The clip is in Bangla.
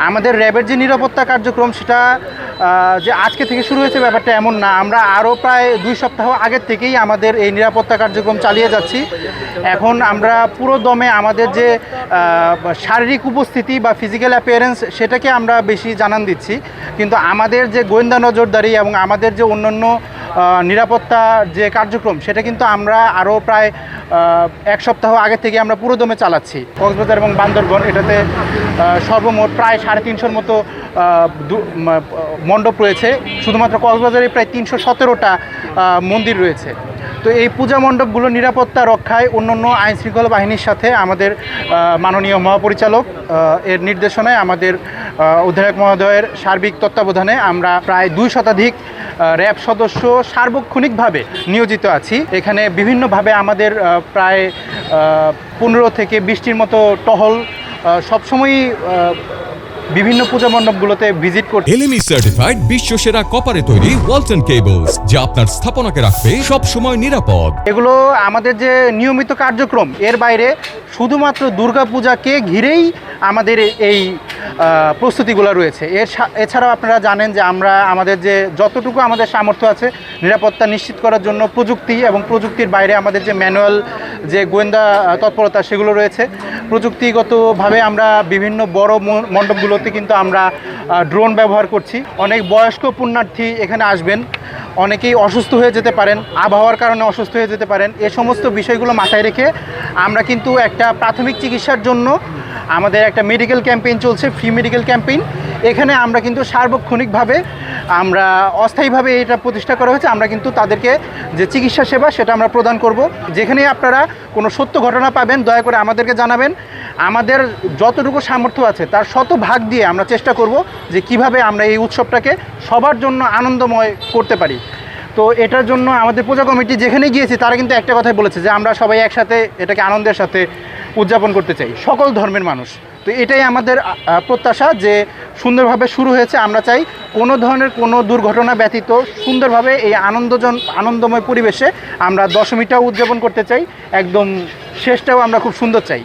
আমাদের র্যাবের যে নিরাপত্তা কার্যক্রম সেটা যে আজকে থেকে শুরু হয়েছে ব্যাপারটা এমন না। আমরা আরও প্রায় 2 সপ্তাহ আগের থেকেই আমাদের এই নিরাপত্তা কার্যক্রম চালিয়ে যাচ্ছি। এখন আমরা পুরো দমে আমাদের যে শারীরিক উপস্থিতি বা ফিজিক্যাল অ্যাপিয়ারেন্স সেটাকে আমরা বেশি জানান দিচ্ছি, কিন্তু আমাদের যে গোয়েন্দা নজরদারি এবং আমাদের যে অন্যান্য নিরাপত্তা যে কার্যক্রম সেটা কিন্তু আমরা আরও প্রায় 1 সপ্তাহ আগে থেকে আমরা পুরো দমে চালাচ্ছি। কক্সবাজার এবং বান্দরবান এটাতে সর্বমোট প্রায় 350-র মতো মণ্ডপ রয়েছে। শুধুমাত্র কক্সবাজারে প্রায় 317টা মন্দির রয়েছে। তো এই পূজা মণ্ডপগুলোর নিরাপত্তা রক্ষায় অন্যান্য আইনশৃঙ্খলা বাহিনীর সাথে আমাদের মাননীয় মহাপরিচালক এর নির্দেশনায় আমাদের অধিনায়ক মহোদয়ের সার্বিক তত্ত্বাবধানে আমরা প্রায় 2 শতাধিক র্যাব সদস্য সার্বক্ষণিকভাবে নিয়োজিত আছি। এখানে বিভিন্নভাবে আমাদের প্রায় 15 থেকে 20টির মতো টহল সবসময়ই বিভিন্ন পূজা মণ্ডপগুলোতে ভিজিট করতে। এলএমই সার্টিফাইড বিশ্ব সেরা কপারে তৈরি ওয়ালটন কেবলস, যা আপনার স্থাপনাকে রাখবে সব সময় নিরাপদ। এগুলো আমাদের যে নিয়মিত কার্যক্রম এর বাইরে শুধুমাত্র দুর্গাপূজাকে ঘিরেই আমাদের এই প্রস্তুতিগুলো রয়েছে। এছাড়াও আপনারা জানেন যে আমরা আমাদের যে যতটুকু আমাদের সামর্থ্য আছে নিরাপত্তা নিশ্চিত করার জন্য প্রযুক্তি এবং প্রযুক্তির বাইরে আমাদের যে ম্যানুয়াল যে গোয়েন্দা তৎপরতা সেগুলো রয়েছে। প্রযুক্তিগতভাবে আমরা বিভিন্ন বড় মণ্ডপগুলোতে কিন্তু আমরা ড্রোন ব্যবহার করছি। অনেক বয়স্ক পুণ্যার্থী এখানে আসবেন, অনেকেই অসুস্থ হয়ে যেতে পারেন, আবহাওয়ার কারণে অসুস্থ হয়ে যেতে পারেন। এ সমস্ত বিষয়গুলো মাথায় রেখে আমরা কিন্তু একটা প্রাথমিক চিকিৎসার জন্য আমাদের একটা মেডিকেল ক্যাম্পেইন চলছে, ফ্রি মেডিকেল ক্যাম্পেইন। এখানে আমরা কিন্তু সার্বক্ষণিকভাবে আমরা অস্থায়ীভাবে এটা প্রতিষ্ঠা করা হয়েছে। আমরা কিন্তু তাদেরকে যে চিকিৎসা সেবা সেটা আমরা প্রদান করব। যেখানেই আপনারা কোনো সত্য ঘটনা পাবেন দয়া করে আমাদেরকে জানাবেন। আমাদের যতটুকু সামর্থ্য আছে তার শতভাগ দিয়ে আমরা চেষ্টা করব যে কিভাবে আমরা এই উৎসবটাকে সবার জন্য আনন্দময় করতে পারি। তো এটার জন্য আমাদের পূজা কমিটি যেখানে গিয়েছি তারা কিন্তু একটা কথাই বলেছে যে আমরা সবাই একসাথে এটাকে আনন্দের সাথে উদযাপন করতে চাই, সকল ধর্মের মানুষ। তো এটাই আমাদের প্রত্যাশা যে সুন্দরভাবে শুরু হয়েছে। আমরা চাই কোনো ধরনের কোনো দুর্ঘটনা ব্যতীত সুন্দরভাবে এই আনন্দময় পরিবেশে আমরা দশমীটাও উদযাপন করতে চাই, একদম শেষটাও আমরা খুব সুন্দর চাই।